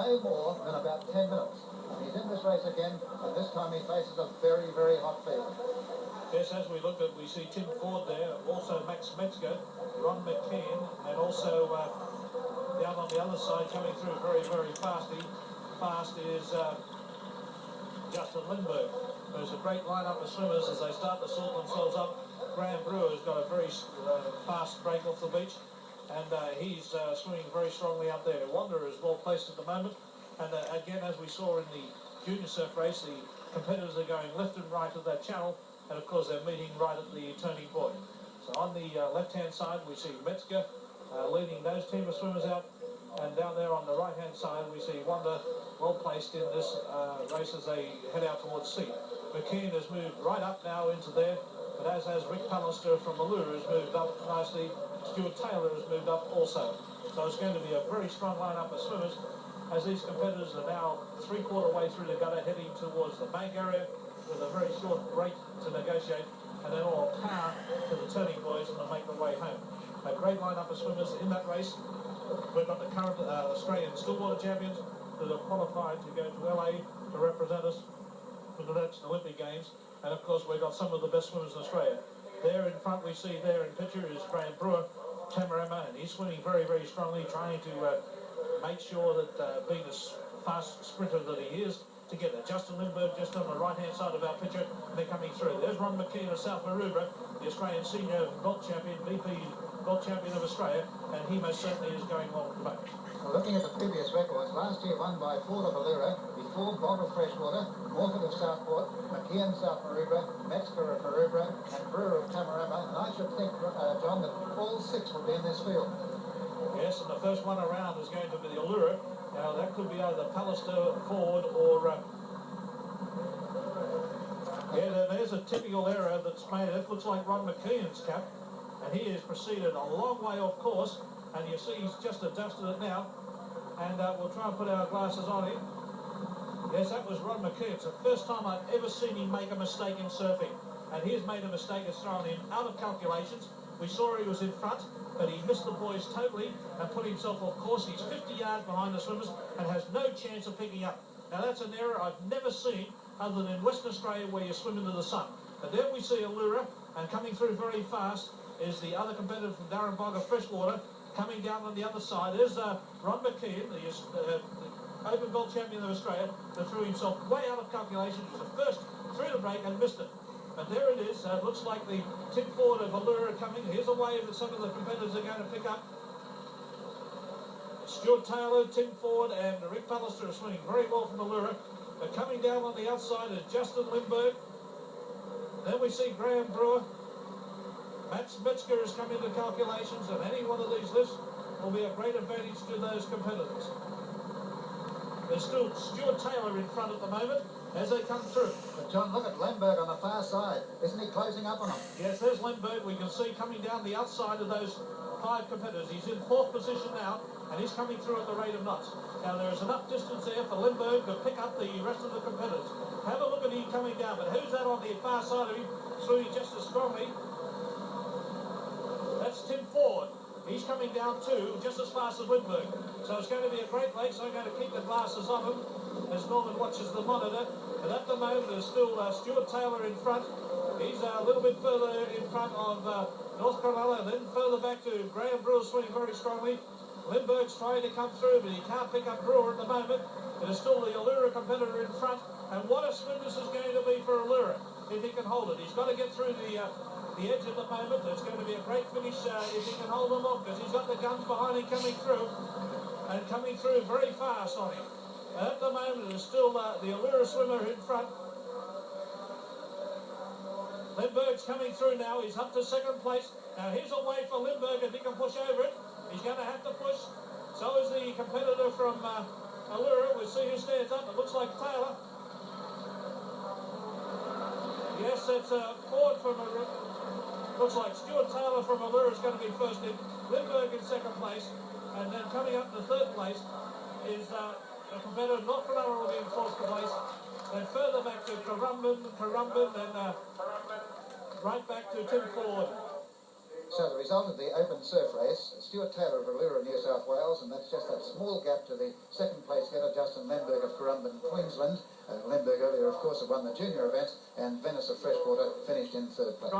no more than about 10 minutes. And he's in this race again, and this time he faces a very, very hot field. Yes, as we look at, we see Tim Ford there, also Max Metzger, Ron McKean, and also down on the other side coming through very, very fast is Justin Lindbergh. There's a great lineup of swimmers as they start to sort themselves up. Graham Brewer's got a very fast break off the beach, and he's swimming very strongly up there. Wanderer is well placed at the moment, and again, as we saw in the junior surf race, the competitors are going left and right of that channel, and of course they're meeting right at the turning point. So on the left-hand side we see Metzger leading those team of swimmers out, and down there on the right-hand side we see Wanderer well placed in this race as they head out towards sea. McKean has moved right up now into there, but as has Rick Pallister from Allura has moved up nicely. Stuart Taylor has moved up also. So it's going to be a very strong lineup of swimmers as these competitors are now three-quarter way through the gutter heading towards the bank area with a very short break to negotiate, and then all power to the turning points and they'll make their way home. A great lineup of swimmers in that race. We've got the current Australian Stillwater champions that have qualified to go to LA to represent us for the next Olympic Games, and of course we've got some of the best swimmers in Australia. There in front we see there in picture is Graham Brewer, Tamarama, and he's swimming very, very strongly, trying to make sure that being a fast sprinter that he is, to get there. Justin Lindbergh just on the right-hand side of our picture, and they're coming through. There's Ron McKean of South Maroubra, the Australian senior gold champion, VP gold champion of Australia, and he most certainly is going well at the back. Well, looking at the previous records, last year won by Ford of Allura, before Bob of Freshwater, Morford of Southport, McKean South Maroubra, Metzger of Maroubra, and Brewer of Tamarama, and I should think, John, that all six will be in this field. Yes, and the first one around is going to be the Allura. Now that could be either Pallister, Ford, or there's a typical error that's made. It looks like Ron McKean's cap, and he has proceeded a long way off course, and you see he's just adjusted it now, and we'll try and put our glasses on him. Yes, that was Ron McKean. It's the first time I've ever seen him make a mistake in surfing, and he has made a mistake that's thrown him out of calculations. We saw he was in front, but he missed the boys totally and put himself off course. He's 50 yards behind the swimmers and has no chance of picking up. Now that's an error I've never seen other than in Western Australia where you swim into the sun. But there we see Allura, and coming through very fast is the other competitor from Darrenbog of Freshwater, coming down on the other side. There's Ron McKean, the Open Gold Champion of Australia, that threw himself way out of calculation. He was the first through the break and missed it. But there it is. It looks like the Tim Ford of Allura coming. Here's a wave that some of the competitors are going to pick up. Stuart Taylor, Tim Ford, and Rick Pallister are swimming very well from Allura. But coming down on the outside is Justin Lindbergh. Then we see Graham Brewer. Max Metzger has come into calculations, and any one of these lists will be a great advantage to those competitors. There's still Stuart Taylor in front at the moment as they come through. But John, look at Lindbergh on the far side. Isn't he closing up on them? Yes, there's Lindbergh. We can see coming down the outside of those five competitors. He's in fourth position now, and he's coming through at the rate of knots. Now, there is enough distance there for Lindbergh to pick up the rest of the competitors. Have a look at him coming down, but who's that on the far side of him, swimming just as strongly? That's Tim Ford. He's coming down too, just as fast as Lindbergh. So it's going to be a great race. I'm going to keep the glasses on him as Norman watches the monitor. And at the moment, there's still Stuart Taylor in front. He's a little bit further in front of North Carolina, then further back to Graham Brewer swimming very strongly. Lindbergh's trying to come through, but he can't pick up Brewer at the moment. It is still the Allura competitor in front. And what a swim this is going to be for Allura if he can hold it. He's got to get through the edge at the moment. It's going to be a great finish if he can hold them off, because he's got the guns behind him coming through, and coming through very fast on him. And at the moment, it's still the Allura swimmer in front. Lindbergh's coming through now. He's up to second place. Now here's a way for Lindbergh if he can push over it. He's going to have to push. So is the competitor from Allura. We'll see who stands up. It looks like Taylor. Yes, it's Ford from looks like Stuart Taylor from Allura is going to be first in. Lindbergh in second place. And then coming up to third place is a competitor not from Allura will be in fourth place. Then further back to Currumbin, then right back to Tim Ford. So the result of the open surf race, Stuart Taylor of Allura, New South Wales, and that's just that small gap to the second place getter, Justin Lemberg of Currumbin, Queensland. Lemberg earlier, of course, had won the junior event, and Venice of Freshwater finished in third place.